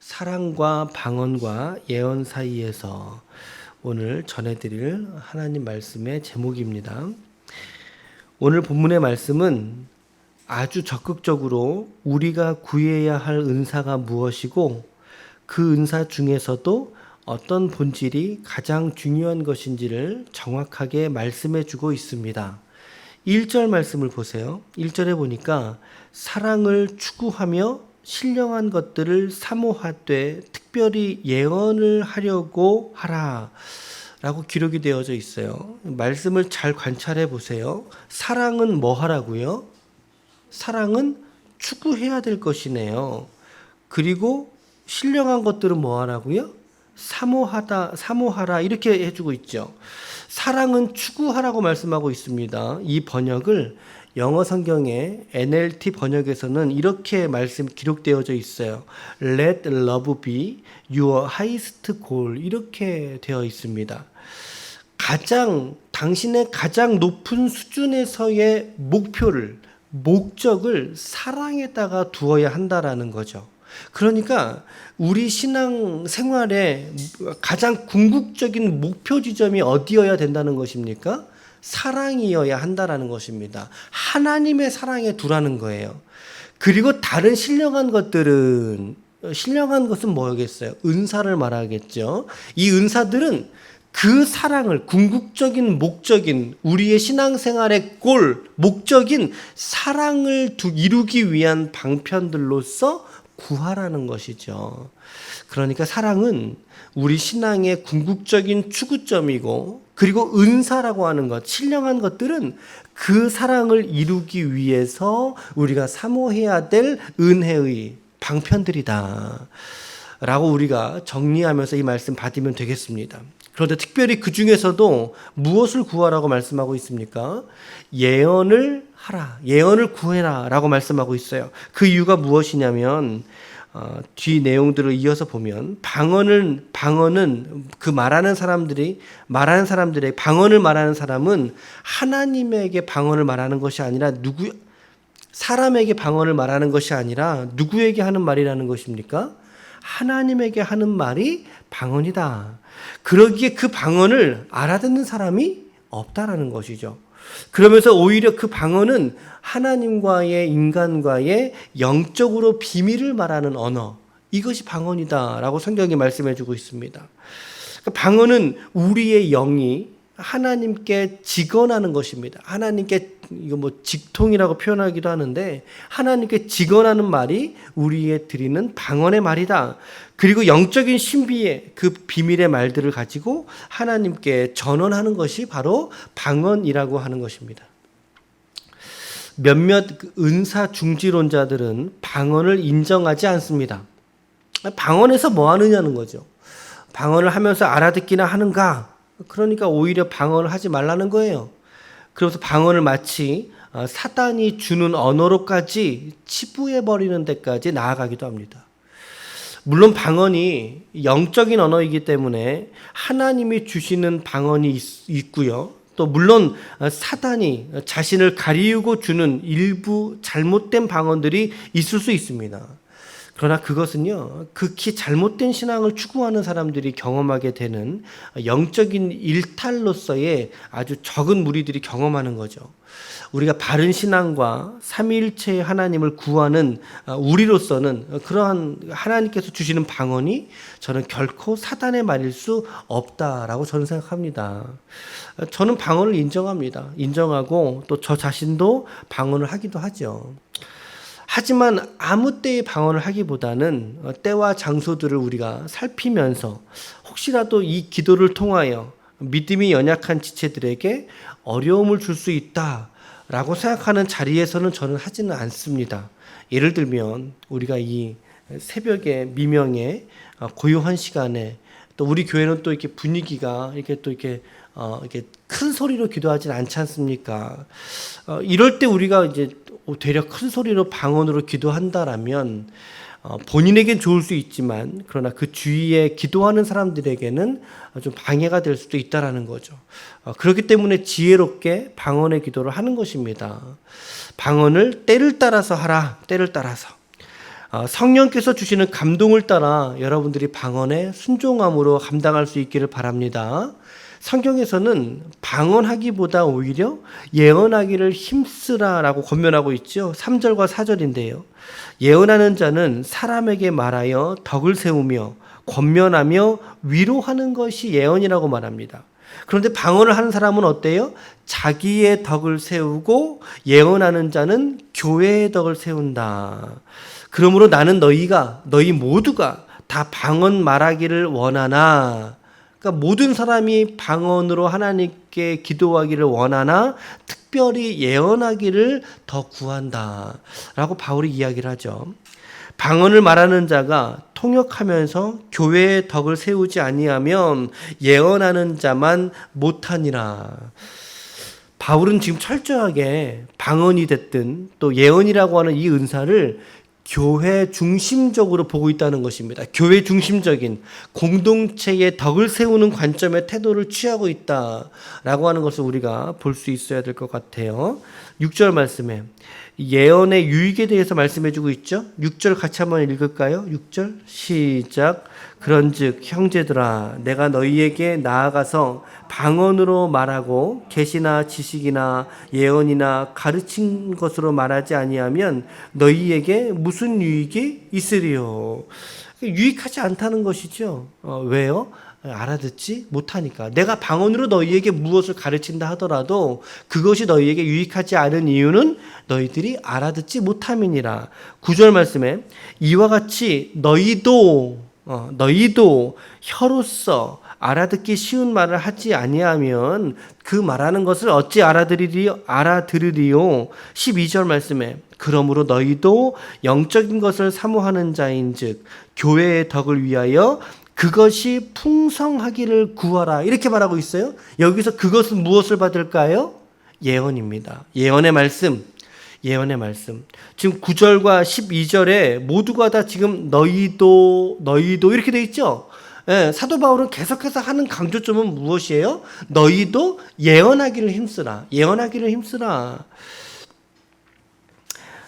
사랑과 방언과 예언 사이에서 오늘 전해드릴 하나님 말씀의 제목입니다. 오늘 본문의 말씀은 아주 적극적으로 우리가 구해야 할 은사가 무엇이고 그 은사 중에서도 어떤 본질이 가장 중요한 것인지를 정확하게 말씀해 주고 있습니다. 1절 말씀을 보세요. 1절에 보니까 사랑을 추구하며 신령한 것들을 사모하되 특별히 예언을 하려고 하라 라고 기록이 되어져 있어요. 말씀을 잘 관찰해 보세요. 사랑은 뭐 하라고요? 사랑은 추구해야 될 것이네요. 그리고 신령한 것들은 뭐 하라고요? 사모하라 이렇게 해주고 있죠. 사랑은 추구하라고 말씀하고 있습니다. 이 번역을 영어 성경의 NLT 번역에서는 이렇게 말씀 기록되어져 있어요. Let love be your highest goal 이렇게 되어 있습니다. 당신의 가장 높은 수준에서의 목적을 사랑에다가 두어야 한다라는 거죠. 그러니까 우리 신앙 생활의 가장 궁극적인 목표 지점이 어디여야 된다는 것입니까? 사랑이어야 한다라는 것입니다. 하나님의 사랑에 두라는 거예요. 그리고 다른 신령한 것은 뭐겠어요? 은사를 말하겠죠. 이 은사들은 그 사랑을 궁극적인 목적인 우리의 신앙생활의 목적인 사랑을 이루기 위한 방편들로서 구하라는 것이죠. 그러니까 사랑은 우리 신앙의 궁극적인 추구점이고 그리고 은사라고 하는 것, 신령한 것들은 그 사랑을 이루기 위해서 우리가 사모해야 될 은혜의 방편들이다 라고 우리가 정리하면서 이 말씀 받으면 되겠습니다. 그런데 특별히 그 중에서도 무엇을 구하라고 말씀하고 있습니까? 예언을 하라, 예언을 구해라 라고 말씀하고 있어요. 그 이유가 무엇이냐면 뒤 내용들을 이어서 보면 방언은 그 말하는 사람들의 방언을 말하는 사람은 하나님에게 방언을 말하는 것이 아니라 사람에게 방언을 말하는 것이 아니라 누구에게 하는 말이라는 것입니까? 하나님에게 하는 말이 방언이다. 그러기에 그 방언을 알아듣는 사람이 없다라는 것이죠. 그러면서 오히려 그 방언은 하나님과의 인간과의 영적으로 비밀을 말하는 언어, 이것이 방언이다라고 성경이 말씀해 주고 있습니다. 방언은 우리의 영이 하나님께 직언하는 것입니다. 하나님께 이거 직통이라고 표현하기도 하는데 하나님께 직언하는 말이 우리의 드리는 방언의 말이다. 그리고 영적인 신비의 그 비밀의 말들을 가지고 하나님께 전언하는 것이 바로 방언이라고 하는 것입니다. 몇몇 은사 중지론자들은 방언을 인정하지 않습니다. 방언에서 뭐 하느냐는 거죠. 방언을 하면서 알아듣기나 하는가? 그러니까 오히려 방언을 하지 말라는 거예요. 그래서 방언을 마치 사단이 주는 언어로까지 치부해버리는 데까지 나아가기도 합니다. 물론 방언이 영적인 언어이기 때문에 하나님이 주시는 방언이 있고요. 또 물론 사단이 자신을 가리우고 주는 일부 잘못된 방언들이 있을 수 있습니다. 그러나 그것은요, 극히 잘못된 신앙을 추구하는 사람들이 경험하게 되는 영적인 일탈로서의 아주 적은 무리들이 경험하는 거죠. 우리가 바른 신앙과 삼위일체의 하나님을 구하는 우리로서는 그러한 하나님께서 주시는 방언이 저는 결코 사단의 말일 수 없다라고 저는 생각합니다. 저는 방언을 인정합니다. 인정하고 또 저 자신도 방언을 하기도 하죠. 하지만 아무 때의 방언을 하기보다는 때와 장소들을 우리가 살피면서 혹시라도 이 기도를 통하여 믿음이 연약한 지체들에게 어려움을 줄 수 있다라고 생각하는 자리에서는 저는 하지는 않습니다. 예를 들면 우리가 이 새벽에 미명에 고요한 시간에 또 우리 교회는 또 이렇게 분위기가 이렇게 큰 소리로 기도하진 않지 않습니까? 이럴 때 우리가 이제 되려 큰 소리로 방언으로 기도한다라면 본인에겐 좋을 수 있지만 그러나 그 주위에 기도하는 사람들에게는 좀 방해가 될 수도 있다라는 거죠. 그렇기 때문에 지혜롭게 방언의 기도를 하는 것입니다. 방언을 때를 따라서 하라. 때를 따라서. 성령께서 주시는 감동을 따라 여러분들이 방언에 순종함으로 감당할 수 있기를 바랍니다. 성경에서는 방언하기보다 오히려 예언하기를 힘쓰라라고 권면하고 있죠. 3절과 4절인데요. 예언하는 자는 사람에게 말하여 덕을 세우며 권면하며 위로하는 것이 예언이라고 말합니다. 그런데 방언을 하는 사람은 어때요? 자기의 덕을 세우고 예언하는 자는 교회의 덕을 세운다. 그러므로 나는 너희 모두가 다 방언 말하기를 원하나, 그러니까 모든 사람이 방언으로 하나님께 기도하기를 원하나 특별히 예언하기를 더 구한다 라고 바울이 이야기를 하죠. 방언을 말하는 자가 통역하면서 교회의 덕을 세우지 아니하면 예언하는 자만 못하니라. 바울은 지금 철저하게 방언이 됐든 또 예언이라고 하는 이 은사를 교회 중심적으로 보고 있다는 것입니다. 교회 중심적인 공동체의 덕을 세우는 관점의 태도를 취하고 있다라고 하는 것을 우리가 볼 수 있어야 될 것 같아요. 6절 말씀에 예언의 유익에 대해서 말씀해 주고 있죠. 6절 같이 한번 읽을까요? 6절 시작. 그런즉 형제들아 내가 너희에게 나아가서 방언으로 말하고 계시나 지식이나 예언이나 가르친 것으로 말하지 아니하면 너희에게 무슨 유익이 있으리요. 유익하지 않다는 것이죠. 왜요? 알아듣지 못하니까. 내가 방언으로 너희에게 무엇을 가르친다 하더라도 그것이 너희에게 유익하지 않은 이유는 너희들이 알아듣지 못함이니라. 9절 말씀에 이와 같이 너희도 혀로서 알아듣기 쉬운 말을 하지 아니하면 그 말하는 것을 어찌 알아들으리요? 12절 말씀에 그러므로 너희도 영적인 것을 사모하는 자인즉 교회의 덕을 위하여 그것이 풍성하기를 구하라. 이렇게 말하고 있어요. 여기서 그것은 무엇을 받을까요? 예언입니다. 예언의 말씀. 지금 9절과 12절에 모두가 다 지금 너희도 이렇게 돼 있죠. 예, 사도 바울은 계속해서 하는 강조점은 무엇이에요? 너희도 예언하기를 힘쓰라.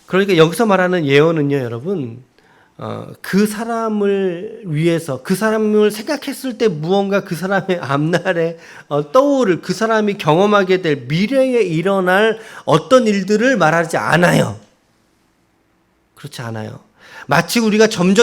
그러니까 여기서 말하는 예언은요, 여러분, 그 사람을 위해서, 그 사람을 생각했을 때 무언가 그 사람의 앞날에 떠오를, 그 사람이 경험하게 될 미래에 일어날 어떤 일들을 말하지 않아요. 그렇지 않아요. 마치 우리가 점을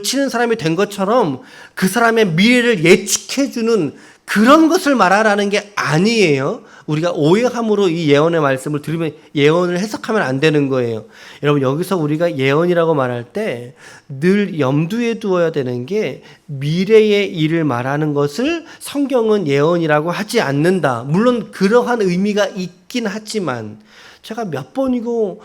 치는 사람이 된 것처럼 그 사람의 미래를 예측해주는 그런 것을 말하라는 게 아니에요. 우리가 오해함으로 이 예언의 말씀을 들으면 예언을 해석하면 안 되는 거예요. 여러분, 여기서 우리가 예언이라고 말할 때 늘 염두에 두어야 되는 게 미래의 일을 말하는 것을 성경은 예언이라고 하지 않는다. 물론 그러한 의미가 있긴 하지만 제가 몇 번이고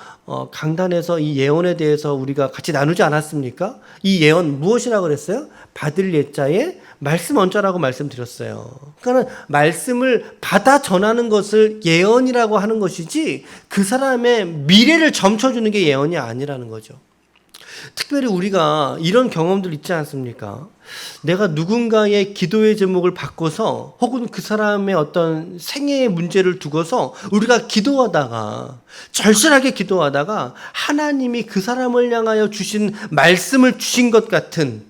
강단에서 이 예언에 대해서 우리가 같이 나누지 않았습니까? 이 예언 무엇이라고 그랬어요? 받을 예자에 말씀 언자라고 말씀드렸어요. 그러니까 말씀을 받아 전하는 것을 예언이라고 하는 것이지 그 사람의 미래를 점쳐주는 게 예언이 아니라는 거죠. 특별히 우리가 이런 경험들 있지 않습니까? 내가 누군가의 기도의 제목을 바꿔서 혹은 그 사람의 어떤 생애의 문제를 두고서 우리가 기도하다가 절실하게 기도하다가 하나님이 그 사람을 향하여 주신 말씀을 주신 것 같은,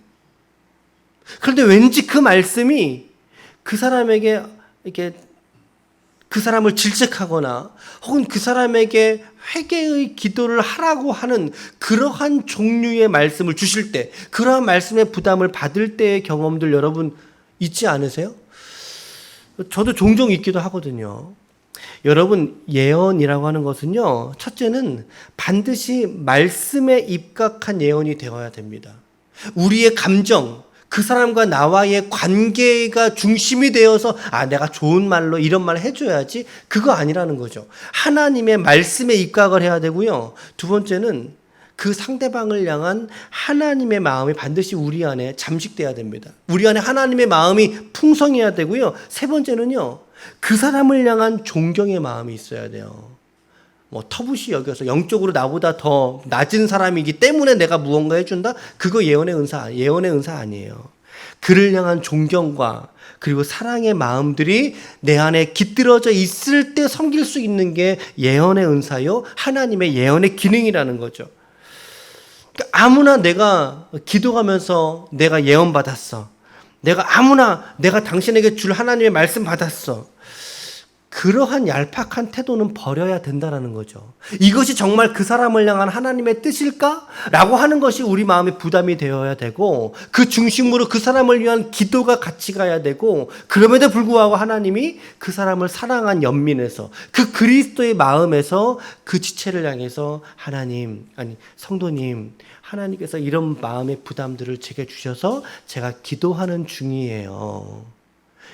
그런데 왠지 그 말씀이 그 사람에게 이렇게 그 사람을 질책하거나 혹은 그 사람에게 회개의 기도를 하라고 하는 그러한 종류의 말씀을 주실 때, 그러한 말씀의 부담을 받을 때의 경험들 여러분 있지 않으세요? 저도 종종 있기도 하거든요. 여러분, 예언이라고 하는 것은요, 첫째는 반드시 말씀에 입각한 예언이 되어야 됩니다. 우리의 감정, 그 사람과 나와의 관계가 중심이 되어서 내가 좋은 말로 이런 말 해줘야지, 그거 아니라는 거죠. 하나님의 말씀에 입각을 해야 되고요. 두 번째는 그 상대방을 향한 하나님의 마음이 반드시 우리 안에 잠식돼야 됩니다. 우리 안에 하나님의 마음이 풍성해야 되고요. 세 번째는요, 그 사람을 향한 존경의 마음이 있어야 돼요. 터부시 여겨서 영적으로 나보다 더 낮은 사람이기 때문에 내가 무언가 해준다? 그거 예언의 은사 아니에요. 그를 향한 존경과 그리고 사랑의 마음들이 내 안에 깃들어져 있을 때 섬길 수 있는 게 예언의 은사요, 하나님의 예언의 기능이라는 거죠. 아무나 내가 기도하면서 내가 예언 받았어. 내가 당신에게 줄 하나님의 말씀 받았어. 그러한 얄팍한 태도는 버려야 된다는 거죠. 이것이 정말 그 사람을 향한 하나님의 뜻일까? 라고 하는 것이 우리 마음의 부담이 되어야 되고, 그 중심으로 그 사람을 위한 기도가 같이 가야 되고, 그럼에도 불구하고 하나님이 그 사람을 사랑한 연민에서, 그 그리스도의 마음에서 그 지체를 향해서 성도님, 하나님께서 이런 마음의 부담들을 제게 주셔서 제가 기도하는 중이에요.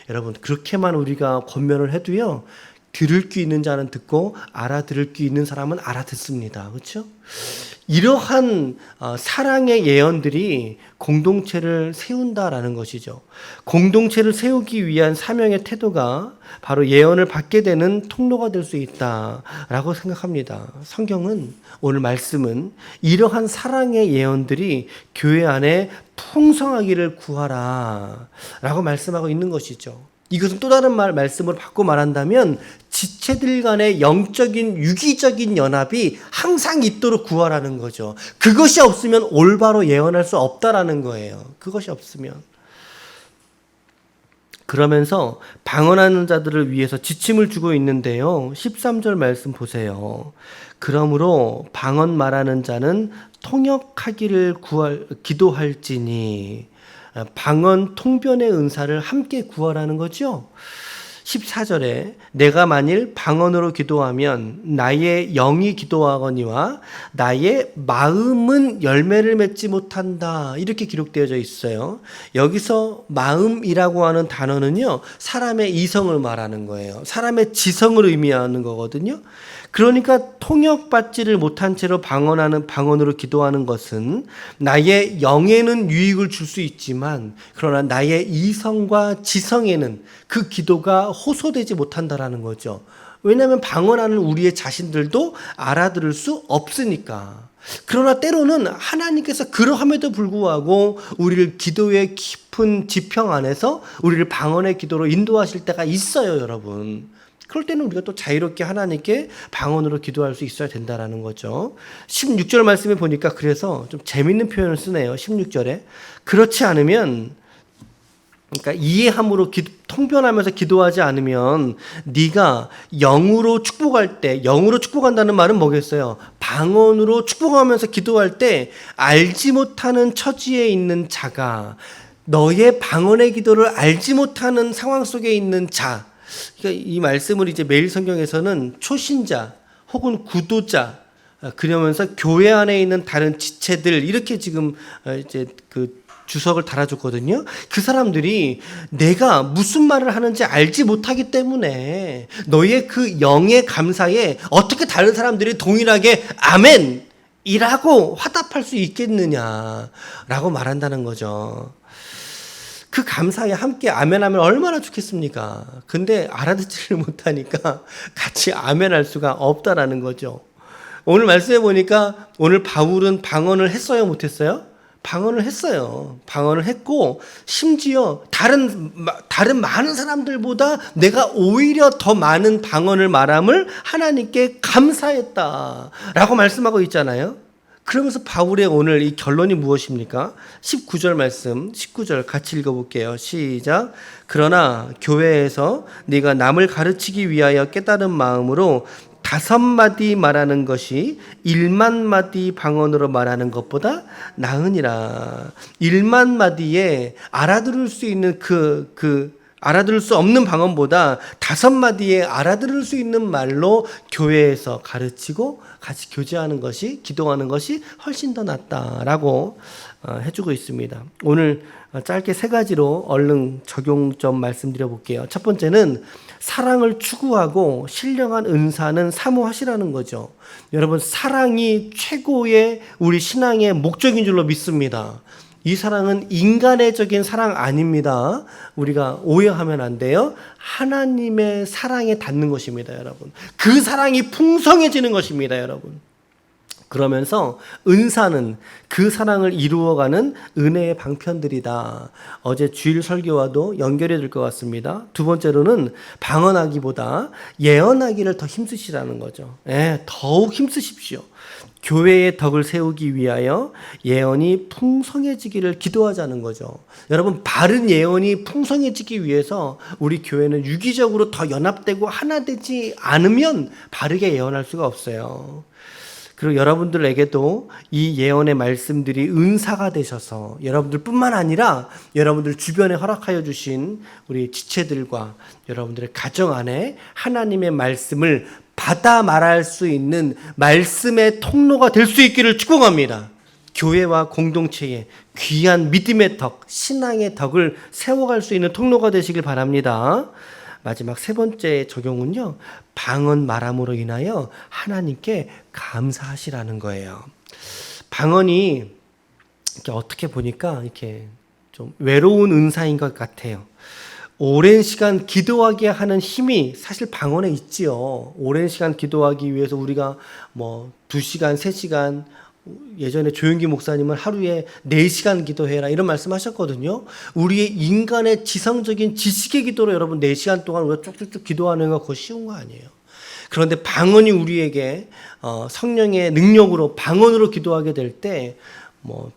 여러분, 그렇게만 우리가 권면을 해도요, 들을 귀 있는 자는 듣고 알아들을 귀 있는 사람은 알아듣습니다. 그렇죠? 이러한 사랑의 예언들이 공동체를 세운다라는 것이죠. 공동체를 세우기 위한 사명의 태도가 바로 예언을 받게 되는 통로가 될 수 있다라고 생각합니다. 성경은, 오늘 말씀은 이러한 사랑의 예언들이 교회 안에 풍성하기를 구하라 라고 말씀하고 있는 것이죠. 이것은 또 다른 말씀으로 바꿔 말한다면 지체들 간의 영적인 유기적인 연합이 항상 있도록 구하라는 거죠. 그것이 없으면 올바로 예언할 수 없다라는 거예요. 그것이 없으면. 그러면서 방언하는 자들을 위해서 지침을 주고 있는데요. 13절 말씀 보세요. 그러므로 방언 말하는 자는 통역하기를 기도할지니, 방언 통변의 은사를 함께 구하라는 거죠. 14절에 내가 만일 방언으로 기도하면 나의 영이 기도하거니와 나의 마음은 열매를 맺지 못한다, 이렇게 기록되어져 있어요. 여기서 마음이라고 하는 단어는요, 사람의 이성을 말하는 거예요. 사람의 지성을 의미하는 거거든요. 그러니까 통역받지를 못한 채로 방언으로 기도하는 것은 나의 영에는 유익을 줄 수 있지만, 그러나 나의 이성과 지성에는 그 기도가 호소되지 못한다라는 거죠. 왜냐하면 방언하는 우리의 자신들도 알아들을 수 없으니까. 그러나 때로는 하나님께서 그러함에도 불구하고 우리를 기도의 깊은 지평 안에서 우리를 방언의 기도로 인도하실 때가 있어요, 여러분. 그럴 때는 우리가 또 자유롭게 하나님께 방언으로 기도할 수 있어야 된다라는 거죠. 16절 말씀에 보니까 그래서 좀 재밌는 표현을 쓰네요. 16절에 그렇지 않으면, 그러니까 이해함으로 통변하면서 기도하지 않으면 네가 영으로 축복할 때, 영으로 축복한다는 말은 뭐겠어요? 방언으로 축복하면서 기도할 때 알지 못하는 처지에 있는 자가, 너의 방언의 기도를 알지 못하는 상황 속에 있는 자, 그러니까 이 말씀을 이제 매일 성경에서는 초신자 혹은 구도자, 그러면서 교회 안에 있는 다른 지체들, 이렇게 지금 이제 그 주석을 달아줬거든요. 그 사람들이 내가 무슨 말을 하는지 알지 못하기 때문에 너의 그 영의 감사에 어떻게 다른 사람들이 동일하게 아멘! 이라고 화답할 수 있겠느냐라고 말한다는 거죠. 그 감사에 함께 아멘하면 얼마나 좋겠습니까? 근데 알아듣지를 못하니까 같이 아멘할 수가 없다라는 거죠. 오늘 말씀해 보니까 오늘 바울은 방언을 했어요, 못했어요? 방언을 했어요. 방언을 했고, 심지어 다른 많은 사람들보다 내가 오히려 더 많은 방언을 말함을 하나님께 감사했다라고 말씀하고 있잖아요. 그러면서 바울의 오늘 이 결론이 무엇입니까? 19절 말씀, 19절 같이 읽어볼게요. 시작. 그러나 교회에서 네가 남을 가르치기 위하여 깨달은 마음으로 5마디 말하는 것이 1만마디 방언으로 말하는 것보다 나으니라. 1만마디에 알아들을 수 있는 알아들을 수 없는 방언보다 5마디에 알아들을 수 있는 말로 교회에서 가르치고 같이 교제하는 것이, 기도하는 것이 훨씬 더 낫다라고 해주고 있습니다. 오늘 짧게 3가지로 얼른 적용점 말씀드려 볼게요. 첫 번째는 사랑을 추구하고 신령한 은사는 사모하시라는 거죠. 여러분, 사랑이 최고의 우리 신앙의 목적인 줄로 믿습니다. 이 사랑은 인간의적인 사랑 아닙니다. 우리가 오해하면 안 돼요. 하나님의 사랑에 닿는 것입니다, 여러분. 그 사랑이 풍성해지는 것입니다, 여러분. 그러면서 은사는 그 사랑을 이루어가는 은혜의 방편들이다. 어제 주일 설교와도 연결이 될 것 같습니다. 두 번째로는 방언하기보다 예언하기를 더 힘쓰시라는 거죠. 더욱 힘쓰십시오. 교회의 덕을 세우기 위하여 예언이 풍성해지기를 기도하자는 거죠. 여러분, 바른 예언이 풍성해지기 위해서 우리 교회는 유기적으로 더 연합되고 하나 되지 않으면 바르게 예언할 수가 없어요. 그리고 여러분들에게도 이 예언의 말씀들이 은사가 되셔서 여러분들뿐만 아니라 여러분들 주변에 허락하여 주신 우리 지체들과 여러분들의 가정 안에 하나님의 말씀을 받아 말할 수 있는 말씀의 통로가 될 수 있기를 축복합니다. 교회와 공동체에 귀한 믿음의 덕, 신앙의 덕을 세워갈 수 있는 통로가 되시길 바랍니다. 마지막 세 번째 적용은요, 방언 말함으로 인하여 하나님께 감사하시라는 거예요. 방언이 이렇게 어떻게 보니까 이렇게 좀 외로운 은사인 것 같아요. 오랜 시간 기도하게 하는 힘이 사실 방언에 있지요. 오랜 시간 기도하기 위해서 우리가 2시간, 3시간, 예전에 조용기 목사님은 하루에 4시간 기도해라 이런 말씀하셨거든요. 우리의 인간의 지성적인 지식의 기도로 여러분 4시간 동안 우리가 쭉쭉쭉 기도하는 거 그거 쉬운 거 아니에요. 그런데 방언이 우리에게 성령의 능력으로 방언으로 기도하게 될 때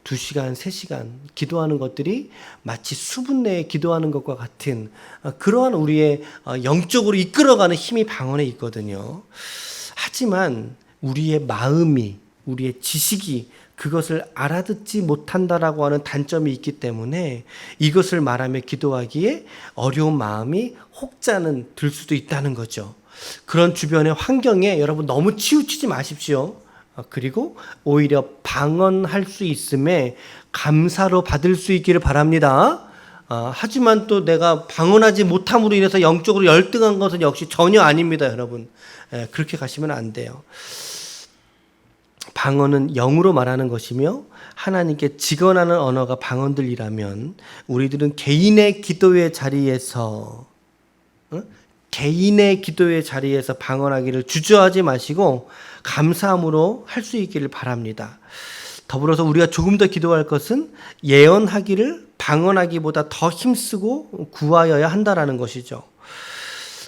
2시간, 3시간 기도하는 것들이 마치 수분 내에 기도하는 것과 같은 그러한 우리의 영적으로 이끌어가는 힘이 방언에 있거든요. 하지만 우리의 마음이, 우리의 지식이 그것을 알아듣지 못한다라고 하는 단점이 있기 때문에 이것을 말하며 기도하기에 어려운 마음이 혹자는 들 수도 있다는 거죠. 그런 주변의 환경에 여러분 너무 치우치지 마십시오. 그리고 오히려 방언할 수 있음에 감사로 받을 수 있기를 바랍니다. 하지만 또 내가 방언하지 못함으로 인해서 영적으로 열등한 것은 역시 전혀 아닙니다, 여러분. 그렇게 가시면 안 돼요. 방언은 영으로 말하는 것이며 하나님께 직언하는 언어가 방언들이라면 우리들은 개인의 기도의 자리에서 방언하기를 주저하지 마시고 감사함으로 할 수 있기를 바랍니다. 더불어서 우리가 조금 더 기도할 것은 예언하기를 방언하기보다 더 힘쓰고 구하여야 한다라는 것이죠.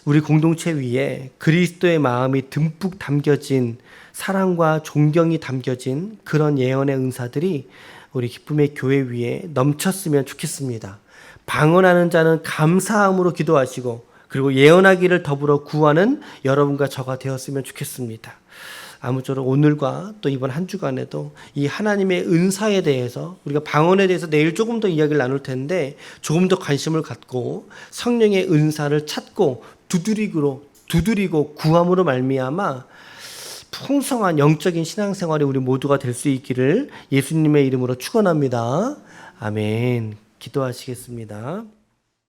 우리 공동체 위에 그리스도의 마음이 듬뿍 담겨진 사랑과 존경이 담겨진 그런 예언의 은사들이 우리 기쁨의 교회 위에 넘쳤으면 좋겠습니다. 방언하는 자는 감사함으로 기도하시고 그리고 예언하기를 더불어 구하는 여러분과 저가 되었으면 좋겠습니다. 아무쪼록 오늘과 또 이번 한 주간에도 이 하나님의 은사에 대해서 우리가 방언에 대해서 내일 조금 더 이야기를 나눌 텐데 조금 더 관심을 갖고 성령의 은사를 찾고 두드리고 구함으로 말미암아 풍성한 영적인 신앙생활이 우리 모두가 될 수 있기를 예수님의 이름으로 축원합니다. 아멘. 기도하시겠습니다.